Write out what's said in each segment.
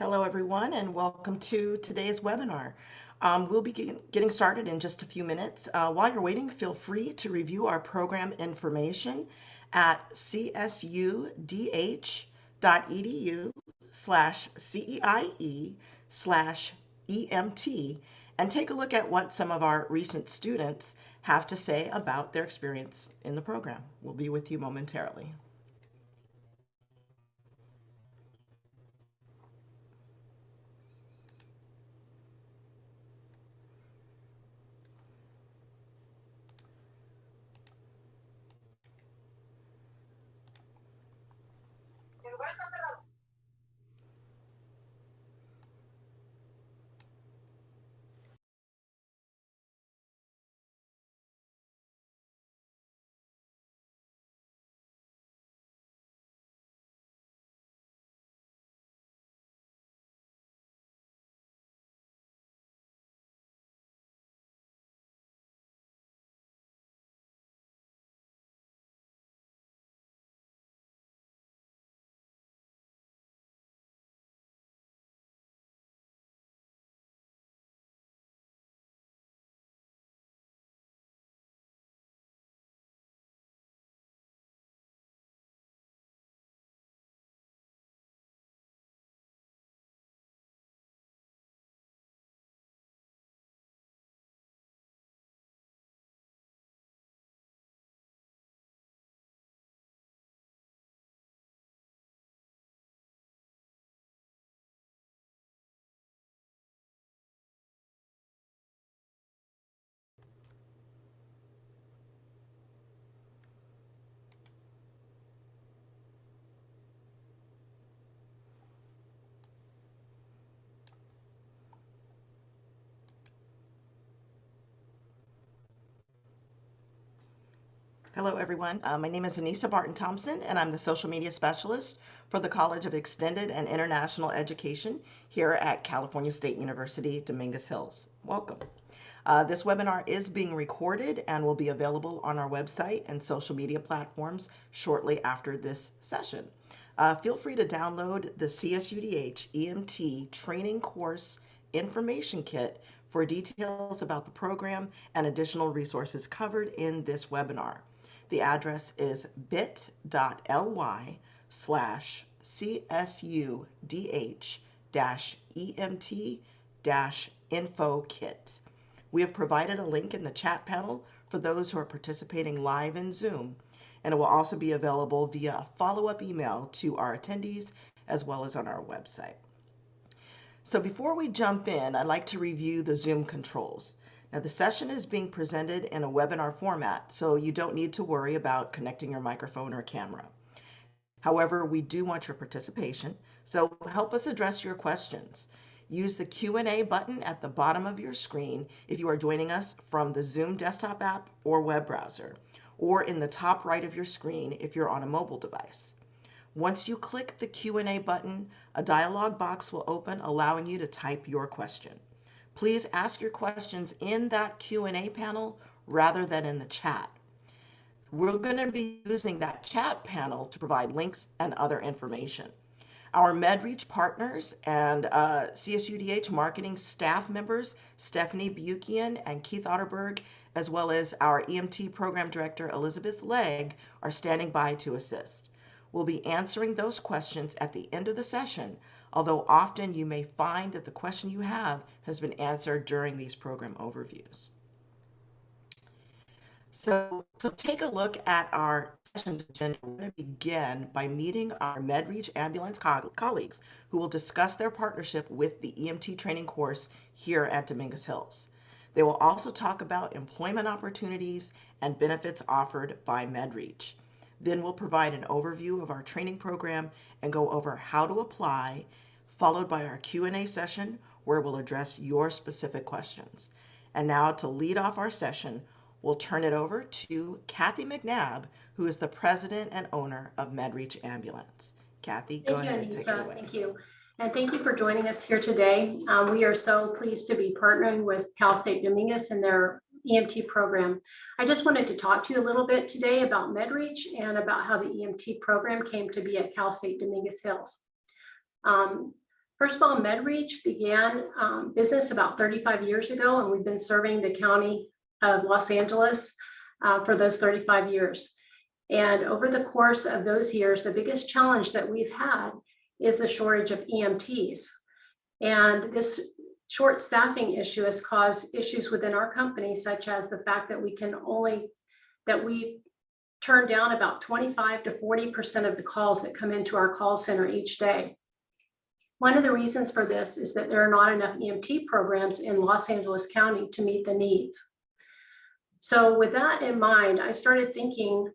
Hello, everyone, and welcome to today's webinar. We'll be getting started in just a few minutes. While you're waiting, feel free to review our program information at csudh.edu/CEIE/EMT and take a look at what some of our recent students have to say about their experience in the program. We'll be with you momentarily. Hello, everyone. My name is Anissa Barton-Thompson, and I'm the social media specialist for the College of Extended and International Education here at California State University, Dominguez Hills. Welcome. This webinar is being recorded and will be available on our website and social media platforms shortly after this session. Feel free to download the CSUDH EMT training course information kit for details about the program and additional resources covered in this webinar. The address is bit.ly/CSUDH-EMT-info kit. We have provided a link in the chat panel for those who are participating live in Zoom, and it will also be available via a follow-up email to our attendees as well as on our website. So before we jump in, I'd like to review the Zoom controls. Now, the session is being presented in a webinar format, so you don't need to worry about connecting your microphone or camera. However, we do want your participation, so help us address your questions. Use the Q&A button at the bottom of your screen if you are joining us from the Zoom desktop app or web browser, or in the top right of your screen if you're on a mobile device. Once you click the Q&A button, a dialog box will open allowing you to type your question. Please ask your questions in that Q&A panel rather than in the chat. We're going to be using that chat panel to provide links and other information. Our MedReach partners and CSUDH marketing staff members, Stephanie Bukian and Keith Otterberg, as well as our EMT program director, Elizabeth Legg, are standing by to assist. We'll be answering those questions at the end of the session, although often you may find that the question you have has been answered during these program overviews. So take a look at our session agenda. We're going to begin by meeting our MedReach Ambulance colleagues who will discuss their partnership with the EMT training course here at Dominguez Hills. They will also talk about employment opportunities and benefits offered by MedReach. Then we'll provide an overview of our training program and go over how to apply, followed by our Q&A session where we'll address your specific questions. And now to lead off our session, we'll turn it over to Kathy McNabb, who is the president and owner of MedReach Ambulance. Kathy, go ahead and take it away. Thank you. And thank you for joining us here today. We are so pleased to be partnering with Cal State Dominguez and their EMT program. I just wanted to talk to you a little bit today about MedReach and about how the EMT program came to be at Cal State Dominguez Hills. First of all, MedReach began business about 35 years ago, and we've been serving the county of Los Angeles for those 35 years. And over the course of those years, the biggest challenge that we've had is the shortage of EMTs. And this short staffing issue has caused issues within our company, such as the fact that we turn down about 25 to 40% of the calls that come into our call center each day. One of the reasons for this is that there are not enough EMT programs in Los Angeles County to meet the needs. So with that in mind, I started thinking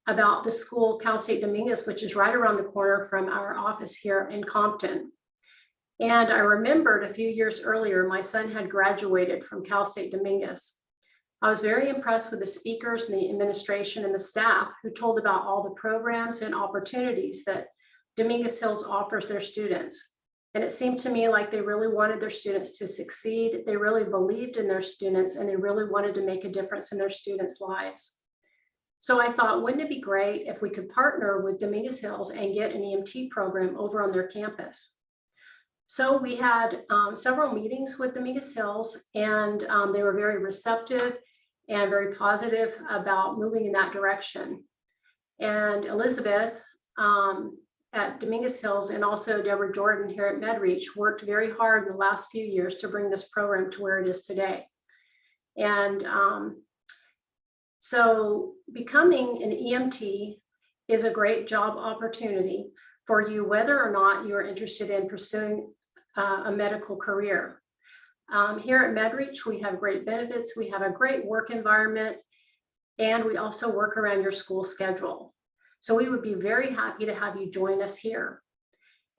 about the school, Cal State Dominguez, which is right around the corner from our office here in Compton. And I remembered a few years earlier, my son had graduated from Cal State Dominguez. I was very impressed with the speakers and the administration and the staff who told about all the programs and opportunities that Dominguez Hills offers their students. And it seemed to me like they really wanted their students to succeed. They really believed in their students, and they really wanted to make a difference in their students' lives. So I thought, wouldn't it be great if we could partner with Dominguez Hills and get an EMT program over on their campus? So we had several meetings with Dominguez Hills, and they were very receptive and very positive about moving in that direction. And Elizabeth at Dominguez Hills and also Deborah Jordan here at MedReach worked very hard in the last few years to bring this program to where it is today. And so becoming an EMT is a great job opportunity for you, whether or not you're interested in pursuing a medical career. Here at MedReach, we have great benefits, we have a great work environment, and we also work around your school schedule. So we would be very happy to have you join us here.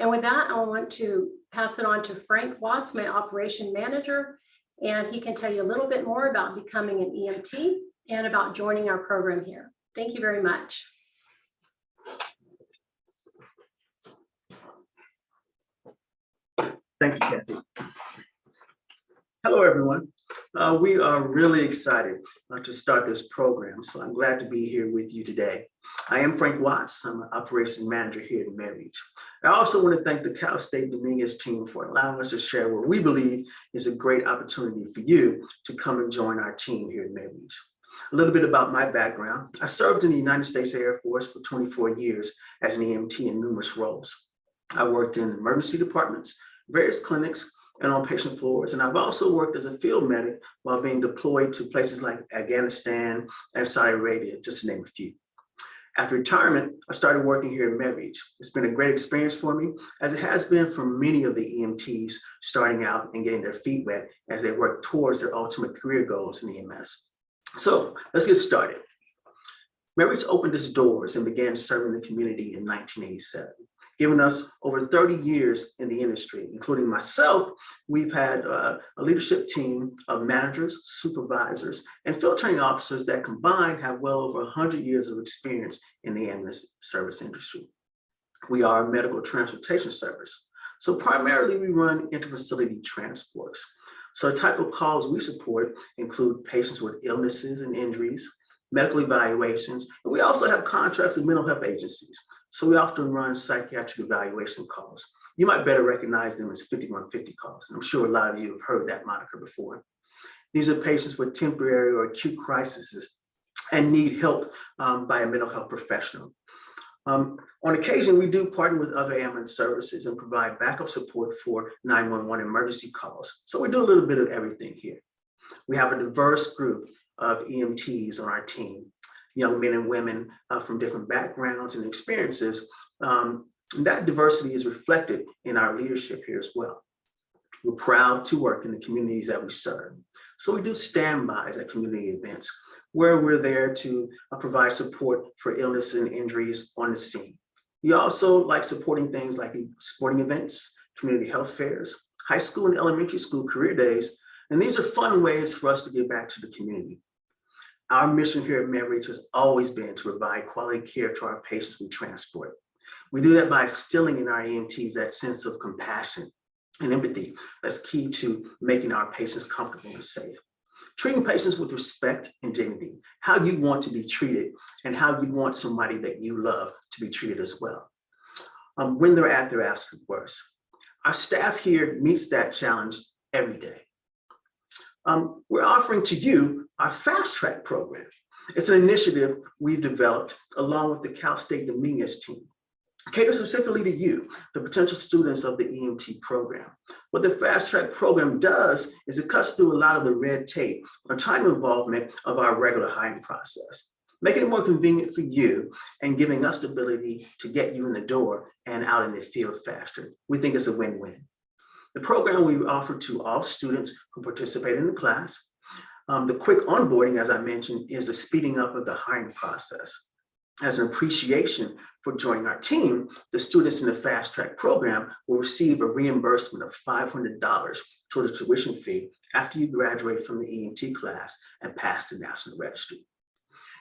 And with that, I want to pass it on to Frank Watts, my operation manager, and he can tell you a little bit more about becoming an EMT and about joining our program here. Thank you very much. Thank you, Kathy. Hello, everyone. We are really excited to start this program, so I'm glad to be here with you today. I am Frank Watts. I'm an operations manager here at MedReach. I also want to thank the Cal State Dominguez team for allowing us to share what we believe is a great opportunity for you to come and join our team here at MedReach. A little bit about my background. I served in the United States Air Force for 24 years as an EMT in numerous roles. I worked in emergency departments, various clinics, and on patient floors. And I've also worked as a field medic while being deployed to places like Afghanistan and Saudi Arabia, just to name a few. After retirement, I started working here at MedReach. It's been a great experience for me, as it has been for many of the EMTs starting out and getting their feet wet as they work towards their ultimate career goals in EMS. So let's get started. MedReach opened its doors and began serving the community in 1987. Giving us over 30 years in the industry, including myself. We've had a leadership team of managers, supervisors, and field training officers that combined have well over 100 years of experience in the ambulance service industry. We are a medical transportation service. So primarily we run interfacility transports. So the type of calls we support include patients with illnesses and injuries, medical evaluations, and we also have contracts with mental health agencies. So we often run psychiatric evaluation calls. You might better recognize them as 5150 calls. I'm sure a lot of you have heard that moniker before. These are patients with temporary or acute crises and need help by a mental health professional. On occasion, we do partner with other ambulance services and provide backup support for 911 emergency calls. So we do a little bit of everything here. We have a diverse group of EMTs on our team, young men and women from different backgrounds and experiences. That diversity is reflected in our leadership here as well. We're proud to work in the communities that we serve. So we do standbys at community events where we're there to provide support for illness and injuries on the scene. We also like supporting things like sporting events, community health fairs, high school and elementary school career days, and these are fun ways for us to give back to the community. Our mission here at MedReach has always been to provide quality care to our patients we transport. We do that by instilling in our EMTs that sense of compassion and empathy that's key to making our patients comfortable and safe. Treating patients with respect and dignity, how you want to be treated and how you want somebody that you love to be treated as well. When they're at their absolute worst. Our staff here meets that challenge every day. We're offering to you our FastTrack program. It's an initiative we've developed along with the Cal State Dominguez team. Cater specifically to you, the potential students of the EMT program. What the FastTrack program does is it cuts through a lot of the red tape or time involvement of our regular hiring process, making it more convenient for you and giving us the ability to get you in the door and out in the field faster. We think it's a win-win. The program we offer to all students who participate in the class. The quick onboarding, as I mentioned, is the speeding up of the hiring process. As an appreciation for joining our team, the students in the FastTrack program will receive a reimbursement of $500 toward the tuition fee after you graduate from the EMT class and pass the National Registry.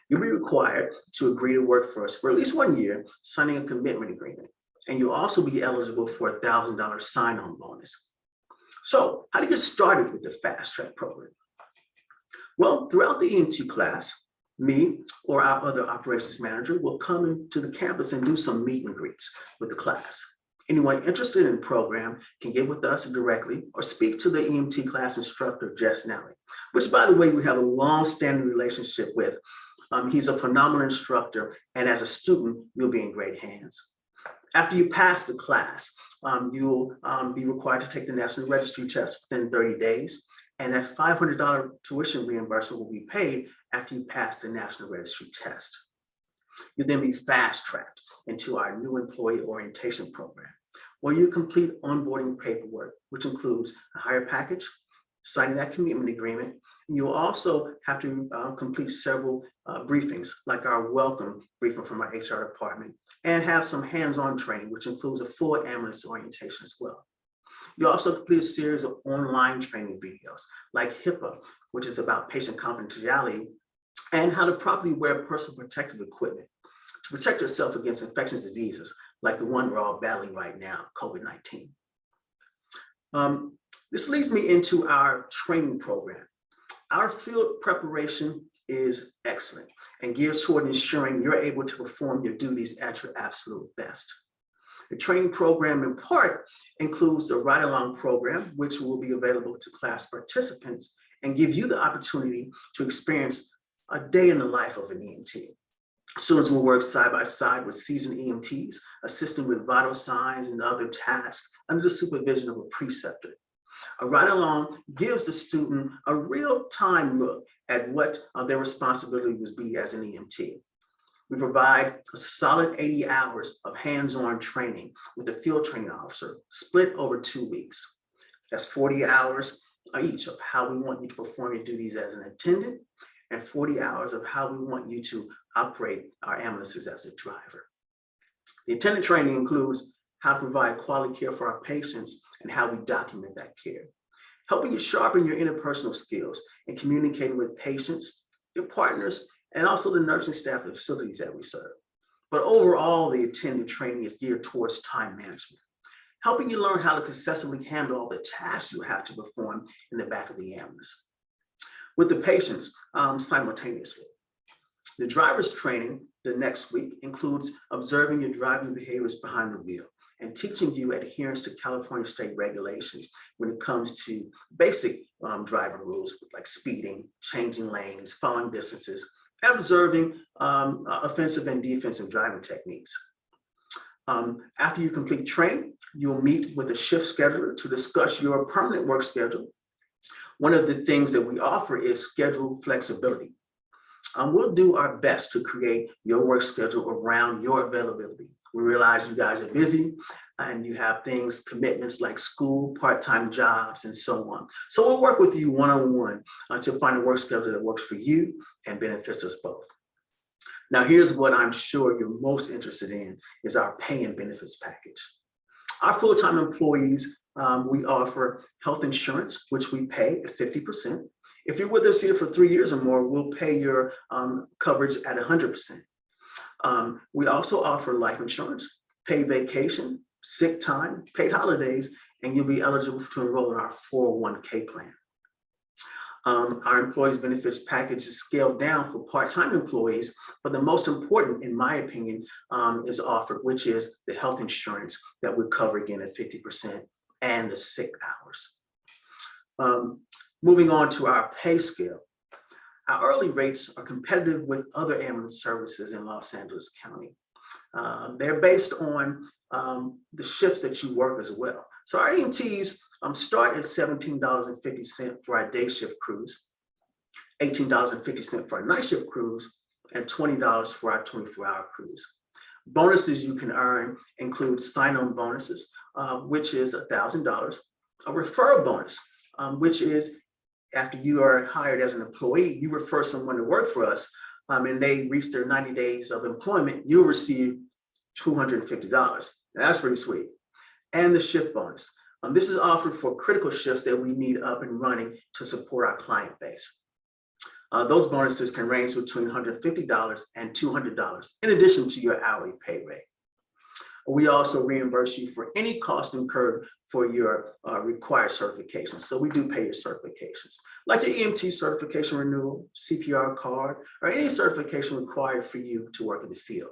You'll be required to agree to work for us for at least 1 year, signing a commitment agreement, and you'll also be eligible for a $1,000 sign-on bonus. So, how to get started with the FastTrack program? Well, throughout the EMT class, me or our other operations manager will come into the campus and do some meet and greets with the class. Anyone interested in the program can get with us directly or speak to the EMT class instructor, Jess Nally, which, by the way, we have a long-standing relationship with. He's a phenomenal instructor, and as a student, you'll be in great hands. After you pass the class, you'll be required to take the National Registry test within 30 days. And that $500 tuition reimbursement will be paid after you pass the National Registry test. You'll then be fast-tracked into our new employee orientation program, where you complete onboarding paperwork, which includes a hire package, signing that commitment agreement. You'll also have to complete several briefings, like our welcome briefing from our HR department, and have some hands-on training, which includes a full ambulance orientation as well. You also complete a series of online training videos like HIPAA, which is about patient confidentiality, and how to properly wear personal protective equipment to protect yourself against infectious diseases like the one we're all battling right now, COVID-19. This leads me into our training program. Our field preparation is excellent and geared toward ensuring you're able to perform your duties at your absolute best. The training program in part includes the ride-along program, which will be available to class participants and give you the opportunity to experience a day in the life of an EMT. Students will work side by side with seasoned EMTs, assisting with vital signs and other tasks under the supervision of a preceptor. A ride-along gives the student a real-time look at what their responsibility would be as an EMT. We provide a solid 80 hours of hands-on training with a field training officer split over 2 weeks. That's 40 hours each of how we want you to perform your duties as an attendant and 40 hours of how we want you to operate our ambulances as a driver. The attendant training includes how to provide quality care for our patients and how we document that care, helping you sharpen your interpersonal skills and communicating with patients, your partners, and also the nursing staff of the facilities that we serve. But overall, the attendant training is geared towards time management, helping you learn how to successfully handle all the tasks you have to perform in the back of the ambulance. With the patients simultaneously. The driver's training the next week includes observing your driving behaviors behind the wheel and teaching you adherence to California state regulations when it comes to basic driving rules like speeding, changing lanes, following distances, and observing offensive and defensive driving techniques. After you complete training, you'll meet with a shift scheduler to discuss your permanent work schedule. One of the things that we offer is schedule flexibility. We'll do our best to create your work schedule around your availability. We realize you guys are busy and you have things, commitments like school, part-time jobs, and so on. So we'll work with you one-on-one to find a work schedule that works for you and benefits us both. Now, here's what I'm sure you're most interested in is our pay and benefits package. Our full-time employees, we offer health insurance, which we pay at 50%. If you're with us here for 3 years or more, we'll pay your coverage at 100%. We also offer life insurance, paid vacation, sick time, paid holidays, and you'll be eligible to enroll in our 401k plan. Our employees benefits package is scaled down for part-time employees, but the most important, in my opinion, is offered, which is the health insurance that we cover again at 50%, and the sick hours. Moving on to our pay scale. Our hourly rates are competitive with other ambulance services in Los Angeles County. They're based on the shifts that you work as well. So our EMTs start at $17.50 for our day shift crews, $18.50 for our night shift crews, and $20 for our 24-hour crews. Bonuses you can earn include sign-on bonuses, which is $1,000, a referral bonus, which is after you are hired as an employee, you refer someone to work for us, and they reach their 90 days of employment, you'll receive $250. That's pretty sweet. And the shift bonus. This is offered for critical shifts that we need up and running to support our client base. Those bonuses can range between $150 and $200 in addition to your hourly pay rate. We also reimburse you for any cost incurred for your required certifications. So we do pay your certifications, like your EMT certification renewal, CPR card, or any certification required for you to work in the field.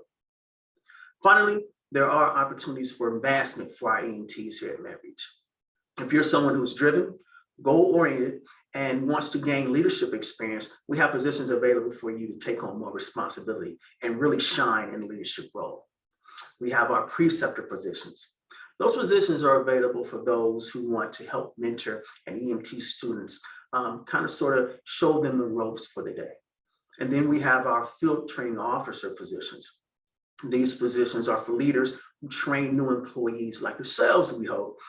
Finally, there are opportunities for advancement for our EMTs here at MedReach. If you're someone who's driven, goal-oriented, and wants to gain leadership experience, we have positions available for you to take on more responsibility and really shine in a leadership role. We have our preceptor positions. Those positions are available for those who want to help mentor and EMT students, kind of sort of show them the ropes for the day. And then we have our field training officer positions. These positions are for leaders who train new employees like yourselves, we hope,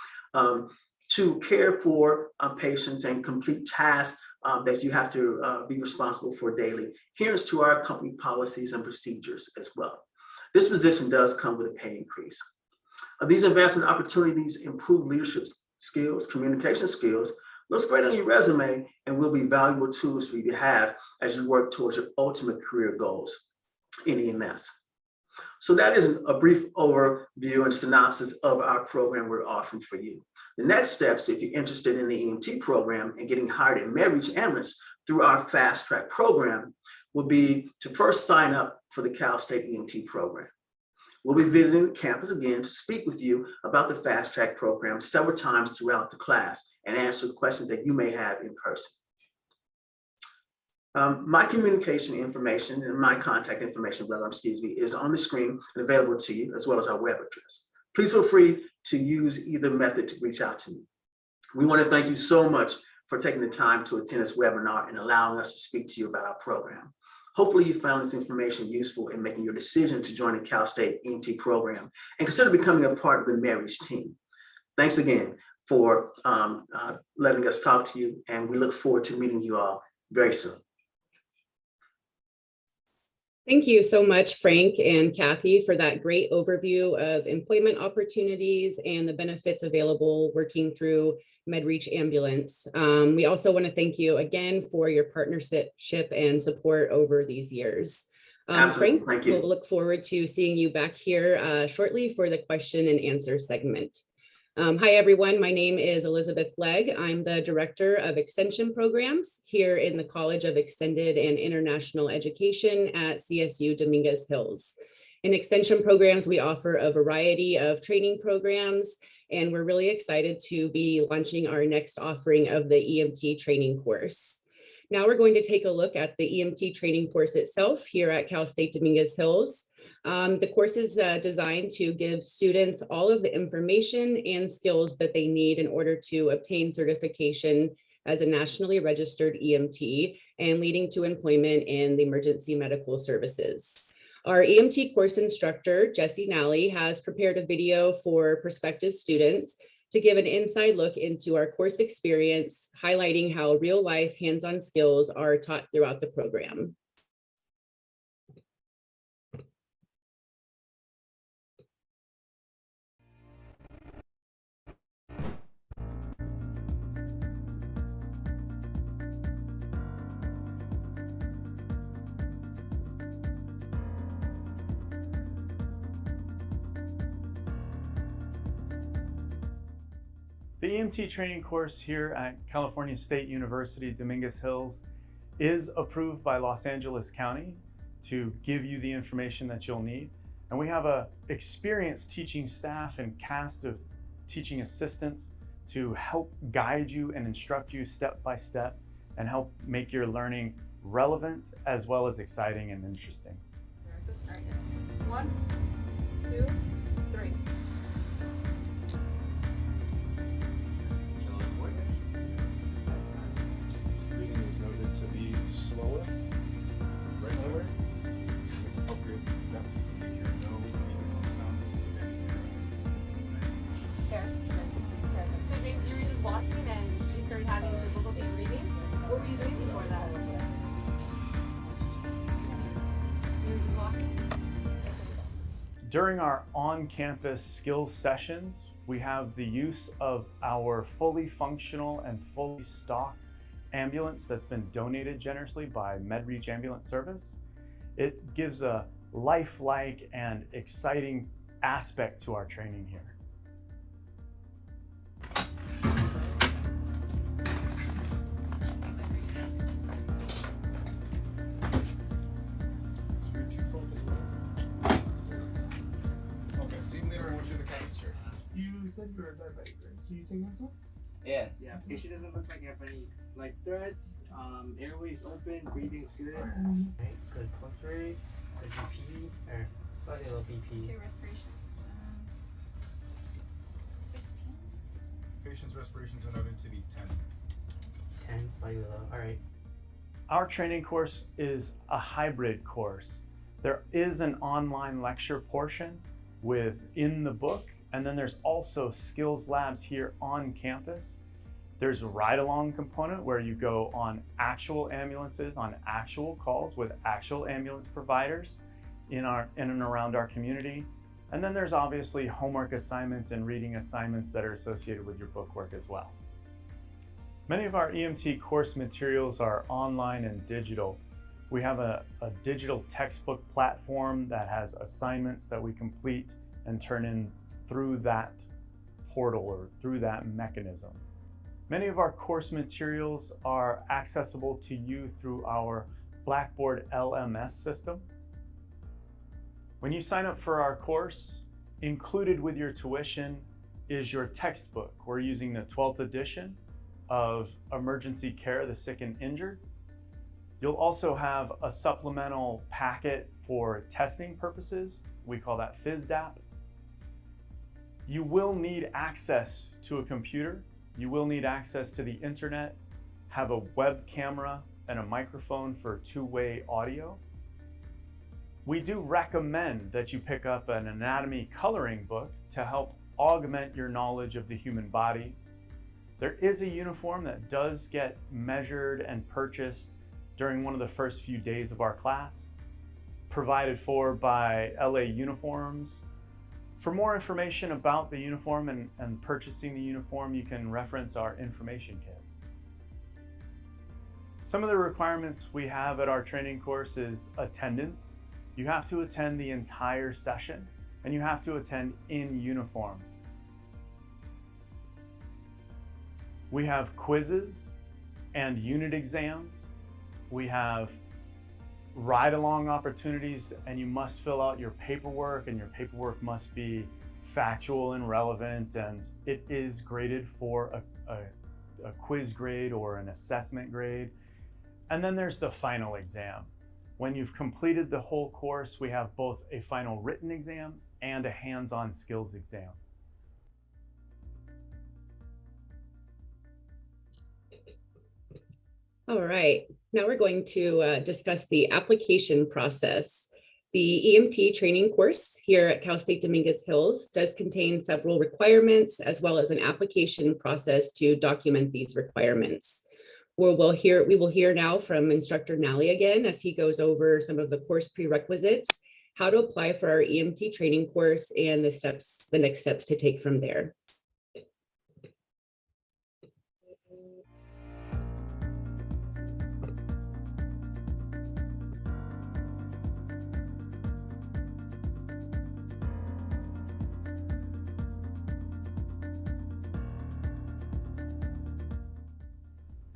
to care for patients and complete tasks that you have to be responsible for daily. Here's to our company policies and procedures as well. This position does come with a pay increase. These advancement opportunities improve leadership skills, communication skills, looks great on your resume, and will be valuable tools for you to have as you work towards your ultimate career goals in EMS. So that is a brief overview and synopsis of our program we're offering for you. The next steps, if you're interested in the EMT program and getting hired at MedReach Ambulance through our FastTrack program, will be to first sign up for the Cal State EMT program. We'll be visiting the campus again to speak with you about the FastTrack program several times throughout the class and answer questions that you may have in person. My communication information and my contact information, is on the screen and available to you, as well as our web address. Please feel free to use either method to reach out to me. We want to thank you so much for taking the time to attend this webinar and allowing us to speak to you about our program. Hopefully you found this information useful in making your decision to join the Cal State EMT program and consider becoming a part of the MedReach team. Thanks again for letting us talk to you, and we look forward to meeting you all very soon. Thank you so much, Frank and Kathy, for that great overview of employment opportunities and the benefits available working through MedReach Ambulance. We also want to thank you again for your partnership and support over these years. Frank, thank you. We'll look forward to seeing you back here shortly for the question and answer segment. Hi, everyone. My name is Elizabeth Legg. I'm the Director of Extension Programs here in the College of Extended and International Education at CSU Dominguez Hills. In Extension Programs, we offer a variety of training programs, and we're really excited to be launching our next offering of the EMT training course. Now we're going to take a look at the EMT training course itself here at Cal State Dominguez Hills. The course is designed to give students all of the information and skills that they need in order to obtain certification as a nationally registered EMT and leading to employment in the emergency medical services. Our EMT course instructor, Jessie Nally, has prepared a video for prospective students to give an inside look into our course experience, highlighting how real-life hands-on skills are taught throughout the program. The EMT training course here at California State University, Dominguez Hills is approved by Los Angeles County to give you the information that you'll need. And we have an experienced teaching staff and cast of teaching assistants to help guide you and instruct you step by step and help make your learning relevant as well as exciting and interesting. Start now. 1, 2, 3. Breathing is noted to be slower, regular, with appropriate depth. Make your no breathing sounds steady. There. So James, you were just walking and you started having difficulty breathing. What were you doing before that? You were just walking? During our on-campus skills sessions, we have the use of our fully functional and fully stocked ambulance that's been donated generously by MedReach Ambulance Service. It gives a lifelike and exciting aspect to our training here. Okay, team leader, I want you in the captain's chair. You said you were a diabetic, right? So you take insulin? Yeah, patient doesn't look like you have any life threats. Airway's open, breathing's good. Right, good pulse rate, good BP, or slightly low BP. Okay, respirations. 16. Patient's respirations are noted to be 10. 10, slightly low. Alright. Our training course is a hybrid course. There is an online lecture portion within the book, and then there's also skills labs here on campus. There's a ride-along component where you go on actual ambulances, on actual calls with actual ambulance providers in and around our community. And then there's obviously homework assignments and reading assignments that are associated with your book work as well. Many of our EMT course materials are online and digital. We have a digital textbook platform that has assignments that we complete and turn in through that portal or through that mechanism. Many of our course materials are accessible to you through our Blackboard LMS system. When you sign up for our course, included with your tuition is your textbook. We're using the 12th edition of Emergency Care, the Sick and Injured. You'll also have a supplemental packet for testing purposes. We call that FSDAP. You will need access to a computer. You will need access to the internet, have a web camera and a microphone for two-way audio. We do recommend that you pick up an anatomy coloring book to help augment your knowledge of the human body. There is a uniform that does get measured and purchased during one of the first few days of our class, provided for by LA Uniforms. For more information about the uniform and purchasing the uniform, you can reference our information kit. Some of the requirements we have at our training course is attendance. You have to attend the entire session and you have to attend in uniform. We have quizzes and unit exams. We have ride-along opportunities, and you must fill out your paperwork, and your paperwork must be factual and relevant, and it is graded for a quiz grade or an assessment grade. And then there's the final exam. When you've completed the whole course, we have both a final written exam and a hands-on skills exam. All right, now we're going to discuss the application process. The EMT training course here at Cal State Dominguez Hills does contain several requirements as well as an application process to document these requirements. We will hear now from Instructor Nally again as he goes over some of the course prerequisites, how to apply for our EMT training course, and the next steps to take from there.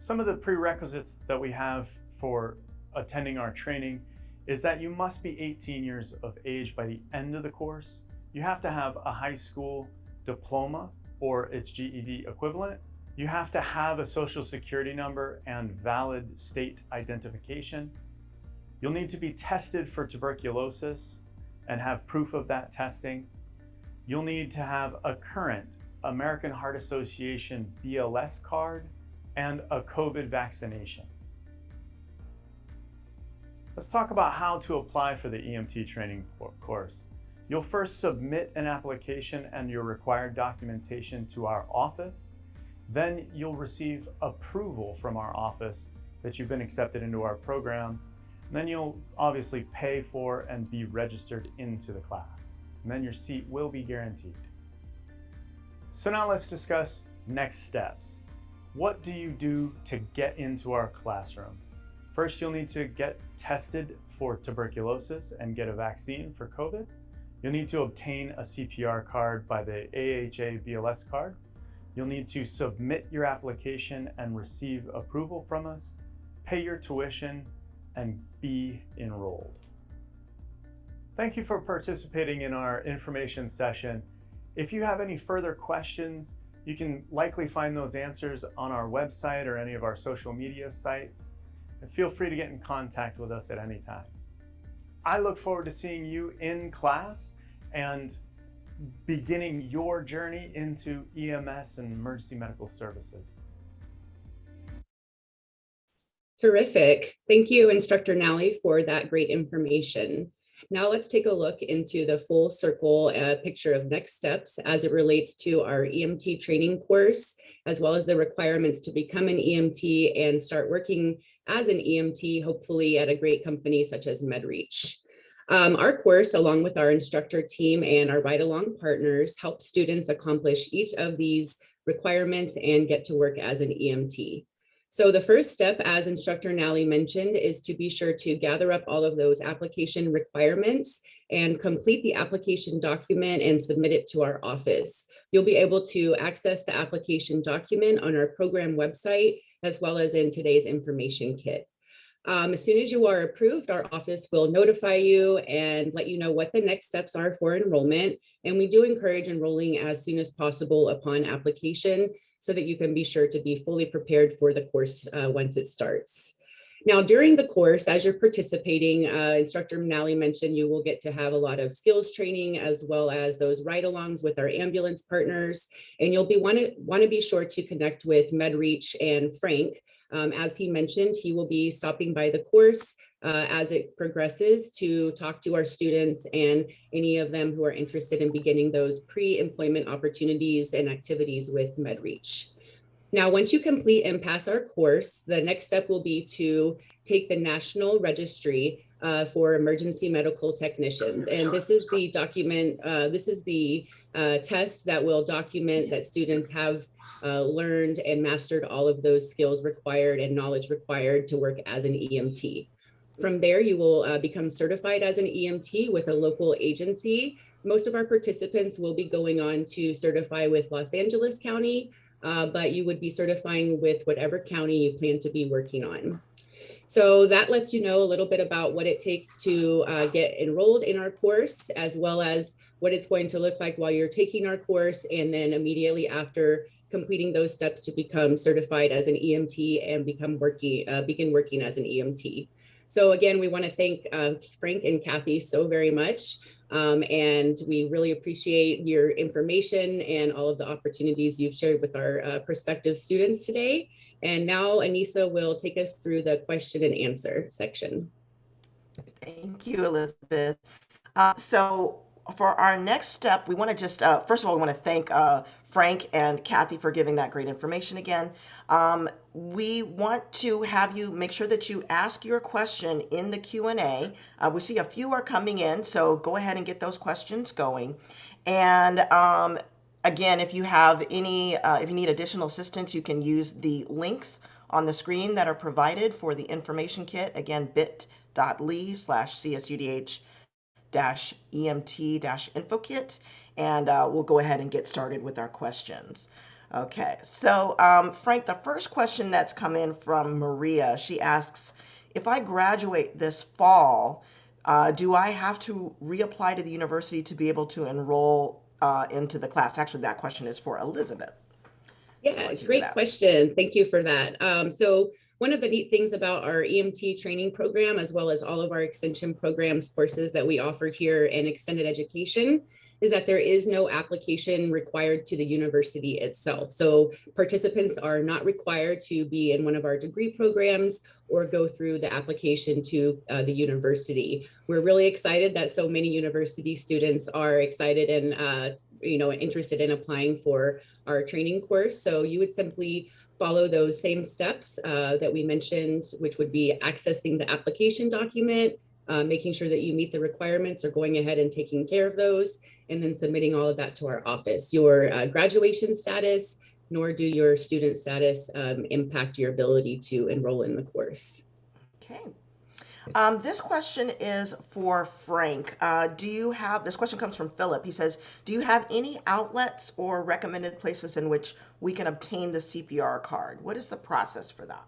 Some of the prerequisites that we have for attending our training is that you must be 18 years of age by the end of the course. You have to have a high school diploma or its GED equivalent. You have to have a social security number and valid state identification. You'll need to be tested for tuberculosis and have proof of that testing. You'll need to have a current American Heart Association BLS card and a COVID vaccination. Let's talk about how to apply for the EMT training course. You'll first submit an application and your required documentation to our office. Then you'll receive approval from our office that you've been accepted into our program. And then you'll obviously pay for and be registered into the class. And then your seat will be guaranteed. So now let's discuss next steps. What do you do to get into our classroom? First, you'll need to get tested for tuberculosis and get a vaccine for COVID. You'll need to obtain a CPR card by the AHA BLS Card. You'll need to submit your application and receive approval from us, pay your tuition, and be enrolled. Thank you for participating in our information session. If you have any further questions, you can likely find those answers on our website or any of our social media sites. And feel free to get in contact with us at any time. I look forward to seeing you in class and beginning your journey into EMS and emergency medical services. Terrific. Thank you, Instructor Nally, for that great information. Now let's take a look into the full circle picture of next steps as it relates to our EMT training course, as well as the requirements to become an EMT and start working as an EMT, hopefully at a great company such as MedReach. Our course, along with our instructor team and our ride-along partners, help students accomplish each of these requirements and get to work as an EMT. So the first step, as Instructor Nally mentioned, is to be sure to gather up all of those application requirements and complete the application document and submit it to our office. You'll be able to access the application document on our program website, as well as in today's information kit. As soon as you are approved, our office will notify you and let you know what the next steps are for enrollment. And we do encourage enrolling as soon as possible upon application so that you can be sure to be fully prepared for the course once it starts. Now, during the course, as you're participating, Instructor Nally mentioned you will get to have a lot of skills training as well as those ride-alongs with our ambulance partners. And you'll want to be sure to connect with MedReach and Frank. As he mentioned, he will be stopping by the course as it progresses to talk to our students and any of them who are interested in beginning those pre-employment opportunities and activities with MedReach. Now, once you complete and pass our course, the next step will be to take the National Registry for Emergency Medical Technicians. And this is the document, test that will document that students have learned and mastered all of those skills required and knowledge required to work as an EMT. From there, you will become certified as an EMT with a local agency. Most of our participants will be going on to certify with Los Angeles County, but you would be certifying with whatever county you plan to be working on. So that lets you know a little bit about what it takes to get enrolled in our course, as well as what it's going to look like while you're taking our course, and then immediately after completing those steps to become certified as an EMT and begin working as an EMT. So again, we want to thank Frank and Kathy so very much. And we really appreciate your information and all of the opportunities you've shared with our prospective students today. And now Anissa will take us through the question and answer section. Thank you, Elizabeth. So for our next step, we want to just, first of all, we want to thank Frank and Kathy for giving that great information again. We want to have you make sure that you ask your question in the Q&A. We see a few are coming in, so go ahead and get those questions going. And again, if you have any, if you need additional assistance, you can use the links on the screen that are provided for the information kit. Again, bit.ly/CSUDH-EMT-info kit. And we'll go ahead and get started with our questions. Okay, so Frank, the first question that's come in from Maria, she asks, if I graduate this fall, do I have to reapply to the university to be able to enroll into the class? Actually, that question is for Elizabeth. Yeah, great question. Thank you for that. So one of the neat things about our EMT training program, as well as all of our extension programs courses that we offer here in extended education, is that there is no application required to the university itself. So participants are not required to be in one of our degree programs or go through the application to the university. We're really excited that so many university students are excited and interested in applying for our training course. So you would simply follow those same steps that we mentioned, which would be accessing the application document, making sure that you meet the requirements or going ahead and taking care of those, and then submitting all of that to our office. Your graduation status, nor do your student status impact your ability to enroll in the course. Okay. This question is for Frank. This question comes from Philip. He says, do you have any outlets or recommended places in which we can obtain the CPR card? What is the process for that?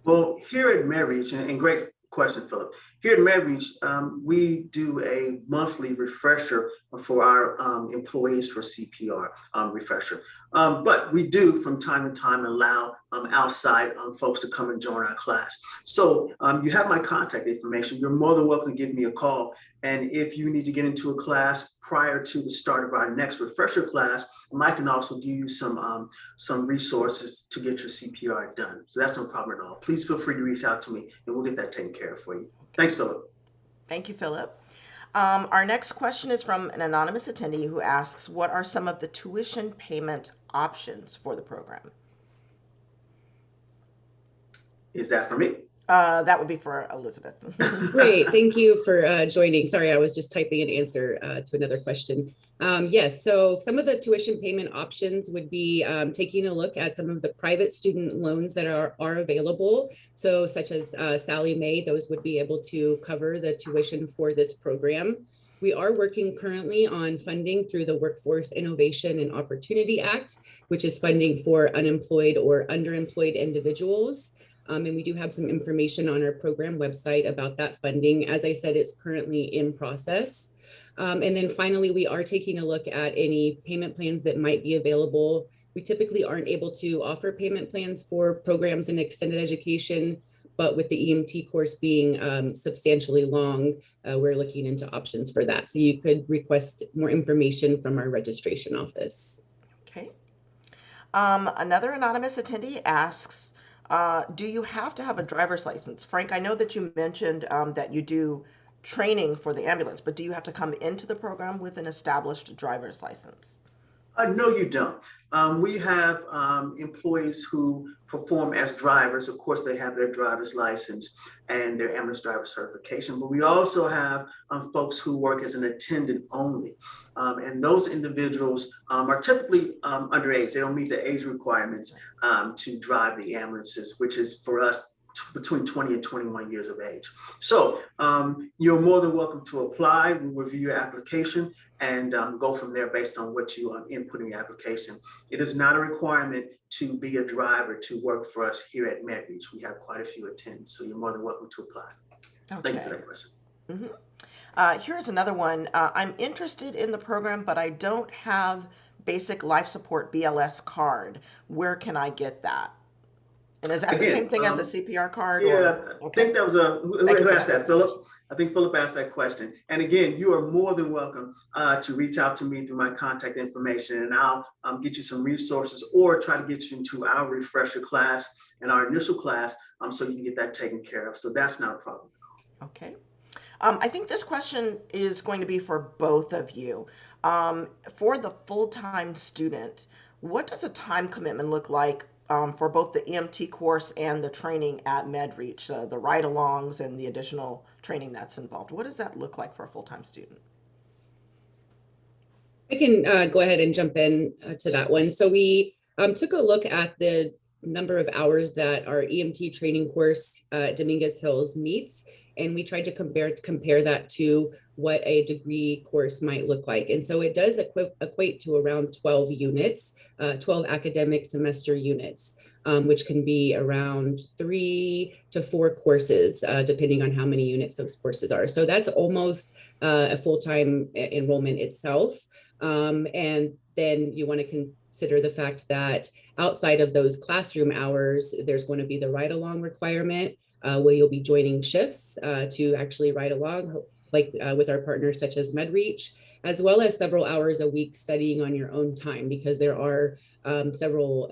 Well, here at MedReach, and great question, Philip. Here at MedReach, we do a monthly refresher for our employees for CPR refresher. But we do from time to time allow outside folks to come and join our class. So you have my contact information. You're more than welcome to give me a call. And if you need to get into a class prior to the start of our next refresher class, I can also give you some resources to get your CPR done. So that's no problem at all. Please feel free to reach out to me and we'll get that taken care of for you. Thanks, Philip. Thank you, Philip. Our next question is from an anonymous attendee who asks, what are some of the tuition payment options for the program? Is that for me? That would be for Elizabeth. Great, thank you for joining. Sorry, I was just typing an answer to another question. Yes, so some of the tuition payment options would be taking a look at some of the private student loans that are available. So such as Sally Mae, those would be able to cover the tuition for this program. We are working currently on funding through the Workforce Innovation and Opportunity Act, which is funding for unemployed or underemployed individuals. And we do have some information on our program website about that funding. As I said, it's currently in process. And then finally, we are taking a look at any payment plans that might be available. We typically aren't able to offer payment plans for programs in extended education, but with the EMT course being substantially long, we're looking into options for that. So you could request more information from our registration office. Okay. Another anonymous attendee asks, do you have to have a driver's license? Frank, I know that you mentioned that you do training for the ambulance, but do you have to come into the program with an established driver's license? No, you don't. We have employees who perform as drivers. Of course, they have their driver's license and their ambulance driver certification, but we also have folks who work as an attendant only. And those individuals are typically underage. They don't meet the age requirements to drive the ambulances, which is for us between 20 and 21 years of age. So you're more than welcome to apply. We'll review your application and go from there based on what you input in your application. It is not a requirement to be a driver to work for us here at MedReach. We have quite a few attendants, so you're more than welcome to apply. Okay. Thank you for that question. Mm-hmm. Here's another one. I'm interested in the program, but I don't have basic life support BLS card. Where can I get that? And is that the same thing as a CPR card? Yeah, or? Okay. I think that was who asked that, Philip? I think Philip asked that question. And again, you are more than welcome to reach out to me through my contact information, and I'll get you some resources or try to get you into our refresher class and our initial class so you can get that taken care of. So that's not a problem. Okay. I think this question is going to be for both of you. For the full-time student, what does a time commitment look like for both the EMT course and the training at MedReach, the ride-alongs and the additional training that's involved? What does that look like for a full-time student? I can go ahead and jump in to that one. So we took a look at the number of hours that our EMT training course Dominguez Hills meets, and we tried to compare that to what a degree course might look like. And so it does equate to around 12 units, 12 academic semester units, which can be around 3 to 4 courses, depending on how many units those courses are. So that's almost a full-time enrollment itself. And then you want to consider the fact that outside of those classroom hours, there's going to be the ride along requirement where you'll be joining shifts to actually ride along, like with our partners such as MedReach, as well as several hours a week studying on your own time, because there are several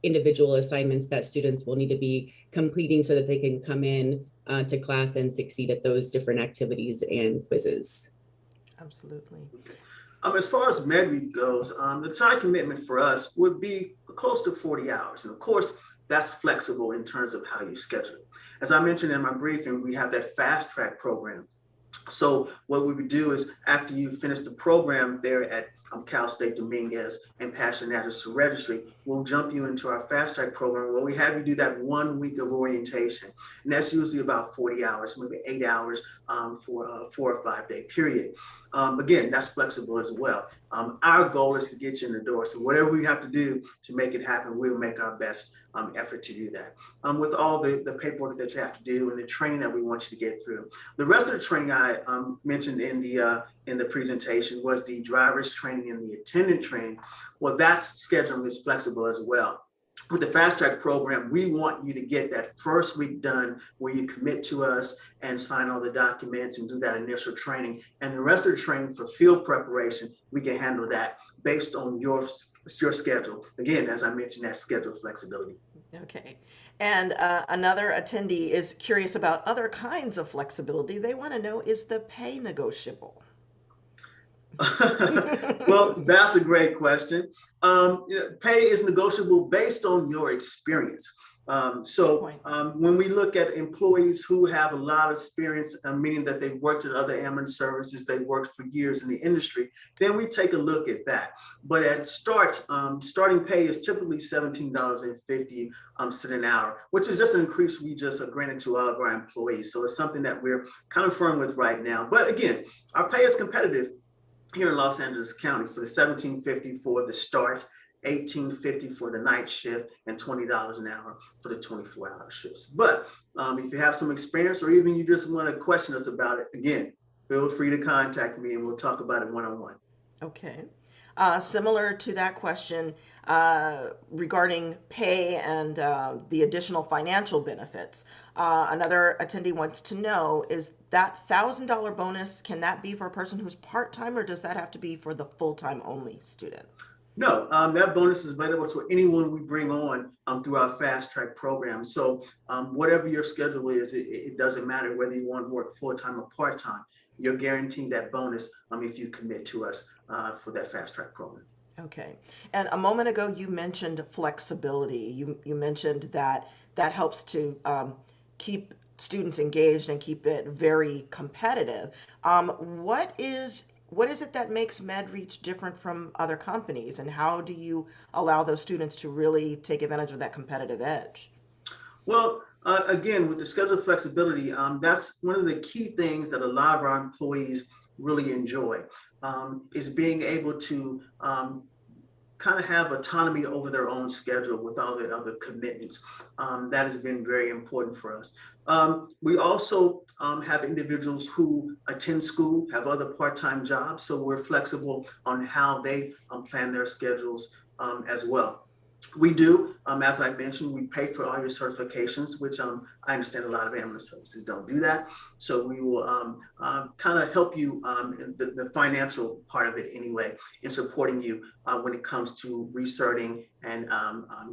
individual assignments that students will need to be completing so that they can come in to class and succeed at those different activities and quizzes. Absolutely. As far as MedReach goes, the time commitment for us would be close to 40 hours. And of course, that's flexible in terms of how you schedule it. As I mentioned in my briefing, we have that FastTrack program. So what we would do is after you finish the program there at Cal State Dominguez and pass your national registry, we'll jump you into our FastTrack program where we have you do that 1 week of orientation. And that's usually about 40 hours, maybe 8 hours for a 4 or 5 day period. Again, that's flexible as well. Our goal is to get you in the door. So whatever we have to do to make it happen, we'll make our best effort to do that. With all the paperwork that you have to do and the training that we want you to get through. The rest of the training I mentioned in the presentation was the driver's training and the attendant training. Well, that schedule is flexible as well. With the FastTrack program, we want you to get that first week done where you commit to us and sign all the documents and do that initial training. And the rest of the training for field preparation, we can handle that based on your schedule. Again, as I mentioned, that schedule flexibility. Okay. And another attendee is curious about other kinds of flexibility. They want to know, is the pay negotiable? Well, that's a great question. Pay is negotiable based on your experience. When we look at employees who have a lot of experience, meaning that they've worked at other ambulance services, they've worked for years in the industry, then we take a look at that. But at starting pay is typically $17.50 an hour, which is just an increase we just granted to all of our employees. So it's something that we're kind of firm with right now. But again, our pay is competitive here in Los Angeles County for the $17.50 for the start, $18.50 for the night shift, and $20 an hour for the 24-hour shifts. But if you have some experience or even you just want to question us about it, again, feel free to contact me and we'll talk about it one-on-one. Okay. Similar to that question regarding pay and the additional financial benefits, another attendee wants to know, is that $1,000 bonus, can that be for a person who's part-time, or does that have to be for the full-time only student? No, that bonus is available to anyone we bring on through our FastTrack program. So whatever your schedule is, it doesn't matter whether you want to work full-time or part-time. You're guaranteed that bonus if you commit to us for that FastTrack program. Okay. And a moment ago, you mentioned flexibility. You mentioned that helps to keep students engaged and keep it very competitive. What is it that makes MedReach different from other companies, and how do you allow those students to really take advantage of that competitive edge? Well, again, with the schedule flexibility, that's one of the key things that a lot of our employees really enjoy, is being able to kind of have autonomy over their own schedule with all the other commitments. That has been very important for us. We also have individuals who attend school, have other part-time jobs, so we're flexible on how they plan their schedules as well. We do, as I mentioned, we pay for all your certifications, which I understand a lot of ambulance services don't do that. So we will kind of help you in the financial part of it anyway, in supporting you when it comes to recerting and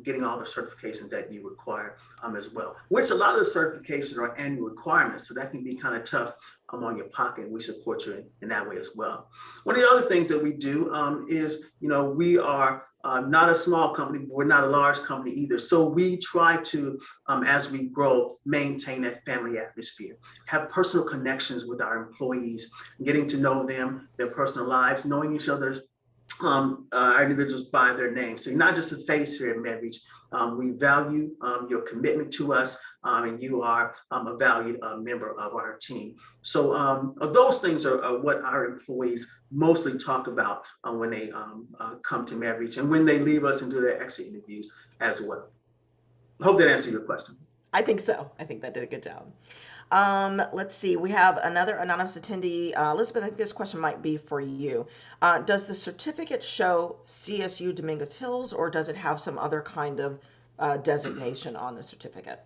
getting all the certifications that you require as well, which a lot of the certifications are annual requirements. So that can be kind of tough on your pocket. We support you in that way as well. One of the other things that we do is, we are not a small company, but we're not a large company either. So we try to, as we grow, maintain that family atmosphere, have personal connections with our employees, getting to know them, their personal lives, knowing each other's our individuals by their names. So you're not just a face here at MedReach. We value your commitment to us, and you are a valued member of our team. So those things are what our employees mostly talk about when they come to MedReach and when they leave us and do their exit interviews as well. I hope that answered your question. I think so. I think that did a good job. Let's see. We have another anonymous attendee. Elizabeth, I think this question might be for you. Does the certificate show CSU Dominguez Hills, or does it have some other kind of designation on the certificate?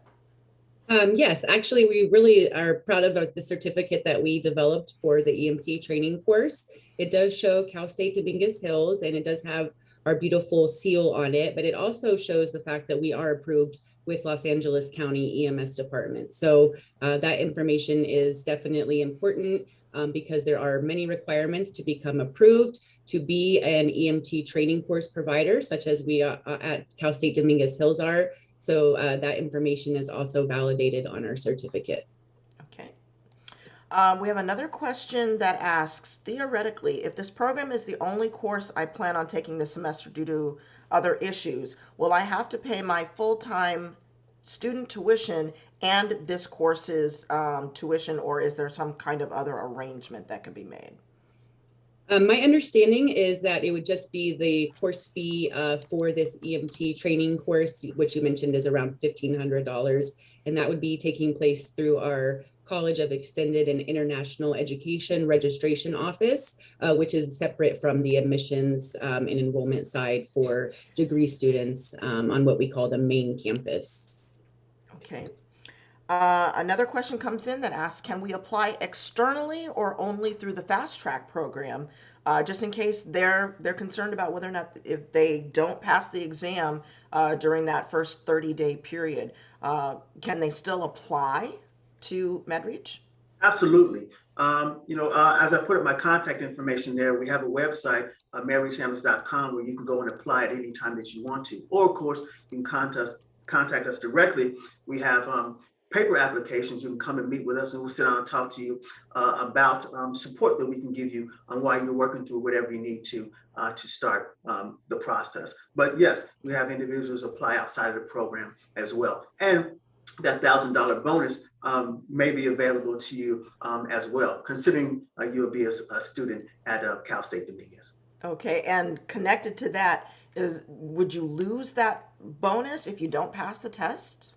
Yes, actually, we really are proud of the certificate that we developed for the EMT training course. It does show Cal State Dominguez Hills, and it does have our beautiful seal on it, but it also shows the fact that we are approved with Los Angeles County EMS Department. So that information is definitely important because there are many requirements to become approved to be an EMT training course provider, such as we at Cal State Dominguez Hills are. So that information is also validated on our certificate. Okay. We have another question that asks, theoretically, if this program is the only course I plan on taking this semester due to other issues, will I have to pay my full-time student tuition and this course's tuition, or is there some kind of other arrangement that could be made? My understanding is that it would just be the course fee for this EMT training course, which you mentioned is around $1,500. And that would be taking place through our College of Extended and International Education Registration Office, which is separate from the admissions and enrollment side for degree students on what we call the main campus. Okay. Another question comes in that asks, can we apply externally or only through the FastTrack program? Just in case they're concerned about whether or not, if they don't pass the exam during that first 30-day period, can they still apply to MedReach? Absolutely. As I put up my contact information there, we have a website, MedReachAmbulance.com, where you can go and apply at any time that you want to. Or, of course, you can contact us directly. We have paper applications. You can come and meet with us, and we'll sit down and talk to you about support that we can give you on while you're working through whatever you need to start the process. But yes, we have individuals apply outside of the program as well. And that $1,000 bonus may be available to you as well, considering you'll be a student at Cal State Dominguez. Okay, and connected to that is, would you lose that bonus if you don't pass the test?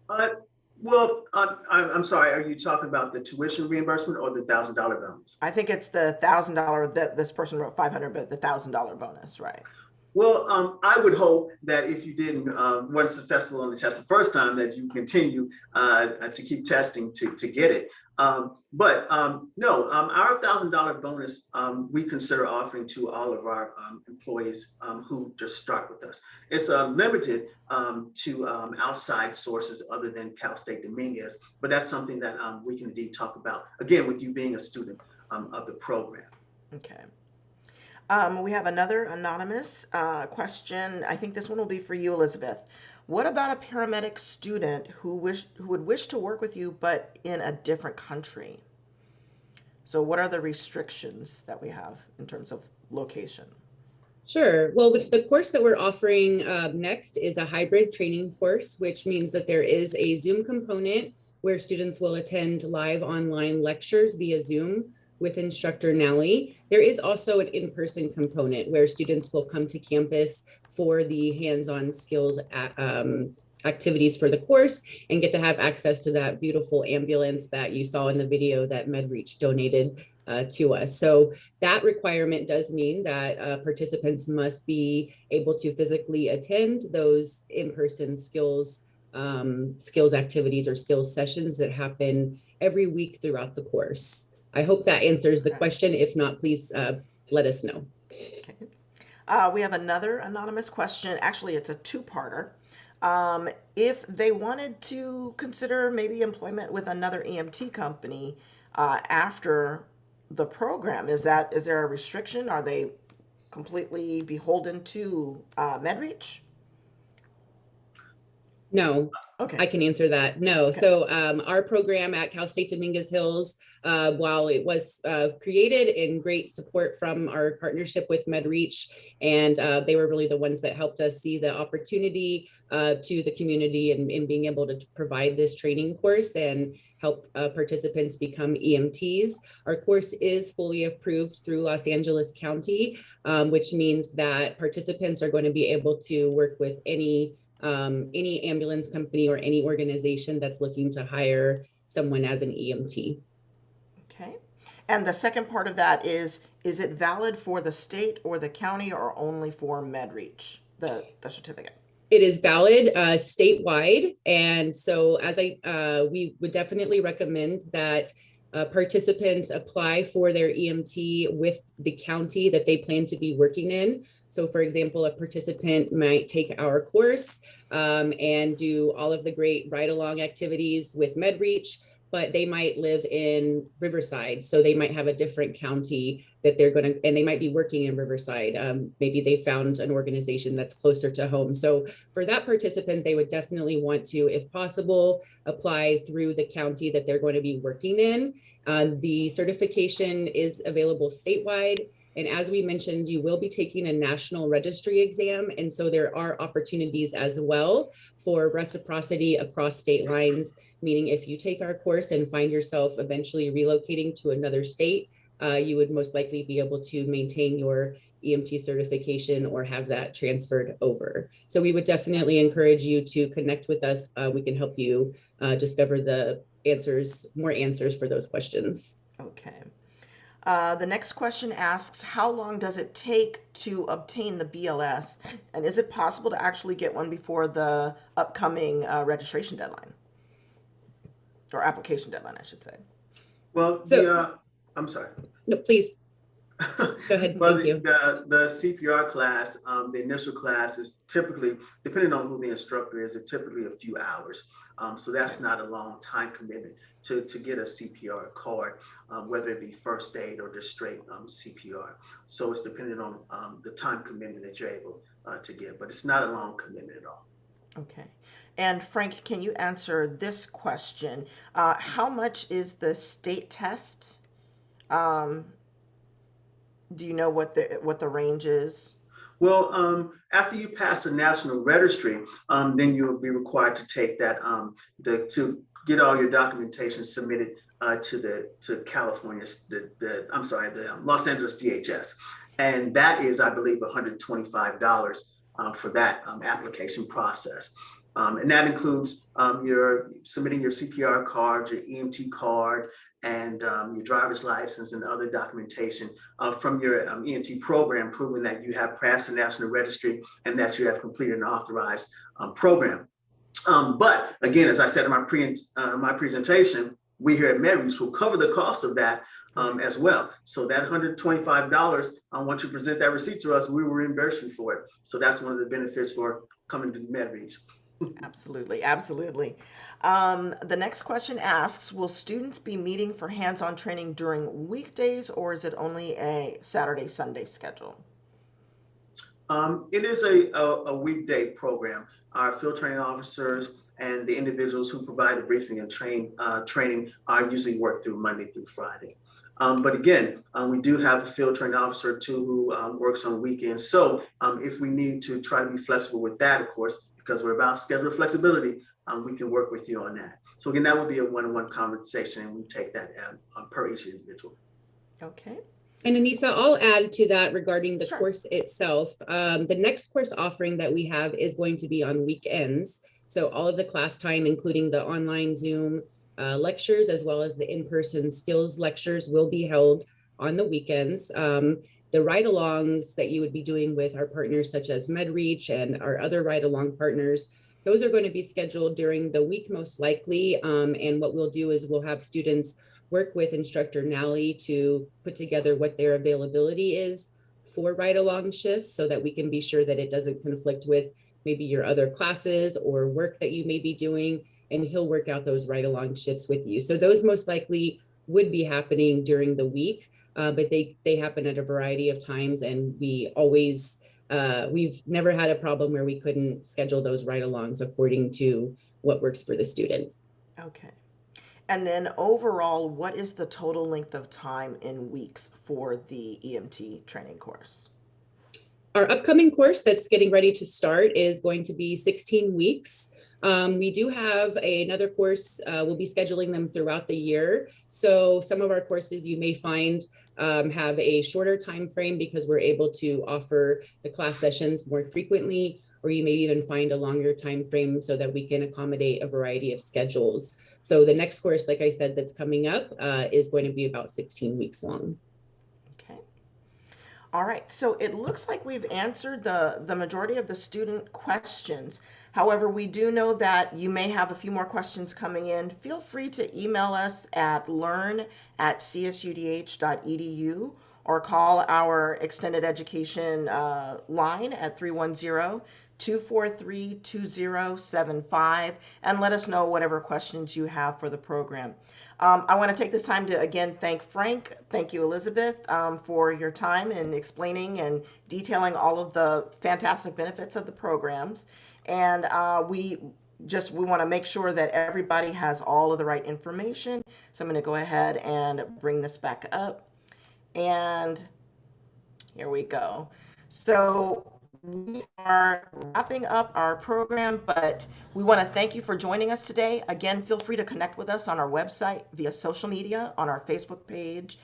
I'm sorry, are you talking about the tuition reimbursement or the $1,000 bonus? I think it's the $1,000 that this person wrote 500, but the $1,000 bonus, right? Well, I would hope that if you weren't successful on the test the first time, that you continue to keep testing to get it. But no, our $1,000 bonus we consider offering to all of our employees who just start with us. It's limited to outside sources other than Cal State Dominguez, but that's something that we can indeed talk about, again, with you being a student of the program. Okay. We have another anonymous question. I think this one will be for you, Elizabeth. What about a paramedic student who would wish to work with you, but in a different country? So what are the restrictions that we have in terms of location? Sure. Well, with the course that we're offering next is a hybrid training course, which means that there is a Zoom component where students will attend live online lectures via Zoom with instructor Nellie. There is also an in-person component where students will come to campus for the hands-on skills activities for the course and get to have access to that beautiful ambulance that you saw in the video that MedReach donated to us. So that requirement does mean that participants must be able to physically attend those in-person skills activities or skills sessions that happen every week throughout the course. I hope that answers the question. If not, please let us know. Okay. We have another anonymous question. Actually, it's a two-parter. If they wanted to consider maybe employment with another EMT company after the program, is there a restriction? Are they completely beholden to MedReach? No. Okay. I can answer that. No. Okay. So our program at Cal State Dominguez Hills, while it was created in great support from our partnership with MedReach, and they were really the ones that helped us see the opportunity to the community in being able to provide this training course and help participants become EMTs. Our course is fully approved through Los Angeles County, which means that participants are going to be able to work with any any ambulance company or any organization that's looking to hire someone as an EMT. Okay. And the second part of that is it valid for the state or the county or only for MedReach, the certificate? It is valid statewide. And so we would definitely recommend that participants apply for their EMT with the county that they plan to be working in. So for example, a participant might take our course and do all of the great ride-along activities with MedReach, but they might live in Riverside. So they might have a different county that they're going to, and they might be working in Riverside. Maybe they found an organization that's closer to home. So for that participant, they would definitely want to, if possible, apply through the county that they're going to be working in. The certification is available statewide. And as we mentioned, you will be taking a national registry exam. And so there are opportunities as well for reciprocity across state lines, meaning if you take our course and find yourself eventually relocating to another state, you would most likely be able to maintain your EMT certification or have that transferred over. So we would definitely encourage you to connect with us. We can help you discover the answers, more answers for those questions. Okay. The next question asks, how long does it take to obtain the BLS? And is it possible to actually get one before the upcoming registration deadline? Or application deadline, I should say. Well, I'm sorry. No, please. Go ahead. Well, Thank you. the CPR class, the initial class is typically, depending on who the instructor is, it's typically a few hours. So that's not a long time commitment to get a CPR card, whether it be first aid or just straight CPR. So it's dependent on the time commitment that you're able to get, but it's not a long commitment at all. Okay. And Frank, can you answer this question? How much is the state test? Do you know what the range is? Well, after you pass the national registry, then you'll be required to take that to get all your documentation submitted to California's the Los Angeles DHS, and that is, I believe, $125 for that application process. And that includes your submitting your CPR card, your EMT card, and your driver's license and other documentation from your EMT program, proving that you have passed the national registry and that you have completed an authorized program. But again, as I said in my presentation, we here at MedReach will cover the cost of that as well. So that $125, once you present that receipt to us, we will reimburse you for it. So that's one of the benefits for coming to MedReach. Absolutely, absolutely. The next question asks, will students be meeting for hands-on training during weekdays, or is it only a Saturday, Sunday schedule? It is a weekday program. Our field training officers and the individuals who provide the briefing and training are usually work through Monday through Friday. But again, we do have a field training officer too who works on weekends. So if we need to try to be flexible with that, of course, because we're about schedule flexibility, we can work with you on that. So again, that would be a one-on-one conversation, and we take that per each individual. Okay. And Anissa, I'll add to that regarding the Sure. course itself. The next course offering that we have is going to be on weekends. So all of the class time, including the online Zoom lectures, as well as the in-person skills lectures, will be held on the weekends. The ride-alongs that you would be doing with our partners such as MedReach and our other ride-along partners, those are going to be scheduled during the week most likely. And what we'll do is we'll have students work with instructor Nally to put together what their availability is for ride-along shifts so that we can be sure that it doesn't conflict with maybe your other classes or work that you may be doing, and he'll work out those ride-along shifts with you. So those most likely would be happening during the week. But they happen at a variety of times, and we've never had a problem where we couldn't schedule those ride-alongs according to what works for the student. Okay. And then overall, what is the total length of time in weeks for the EMT training course? Our upcoming course that's getting ready to start is going to be 16 weeks. We do have another course, we'll be scheduling them throughout the year. So some of our courses you may find have a shorter time frame because we're able to offer the class sessions more frequently. or you may even find a longer time frame so that we can accommodate a variety of schedules. So the next course, like I said, that's coming up is going to be about 16 weeks long. Okay. All right, so it looks like we've answered the majority of the student questions. However, we do know that you may have a few more questions coming in. Feel free to email us at learn@csudh.edu or call our extended education line at 310-243-2075 and let us know whatever questions you have for the program. I want to take this time to again thank Frank. Thank you, Elizabeth, for your time in explaining and detailing all of the fantastic benefits of the programs. And we want to make sure that everybody has all of the right information. So I'm going to go ahead and bring this back up. And here we go. So we are wrapping up our program, but we want to thank you for joining us today. Again, feel free to connect with us on our website, via social media, on our Facebook page.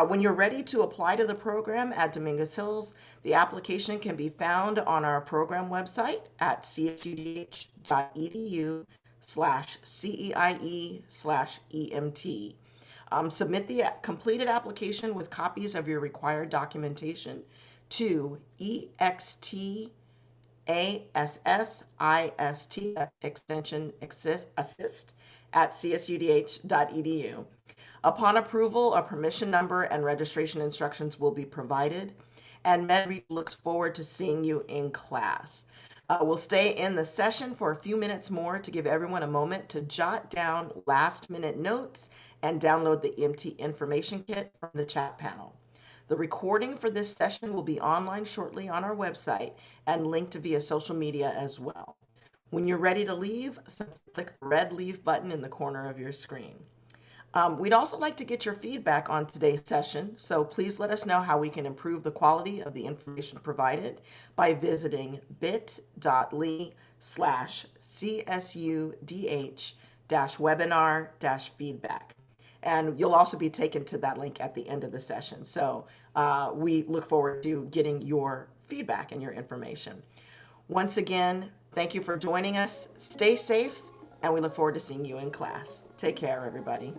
When you're ready to apply to the program at Dominguez Hills, the application can be found on our program website at csudh.edu/CEIE/EMT. Submit the completed application with copies of your required documentation to EXTASSIST extension assist at csudh.edu. Upon approval, a permission number and registration instructions will be provided, and MedReach looks forward to seeing you in class. We'll stay in the session for a few minutes more to give everyone a moment to jot down last-minute notes and download the EMT information kit from the chat panel. The recording for this session will be online shortly on our website and linked via social media as well. When you're ready to leave, simply click the red leave button in the corner of your screen. We'd also like to get your feedback on today's session, so please let us know how we can improve the quality of the information provided by visiting bit.ly/CSUDH-webinar-feedback. And you'll also be taken to that link at the end of the session. So we look forward to getting your feedback and your information. Once again, thank you for joining us. Stay safe, and we look forward to seeing you in class. Take care, everybody.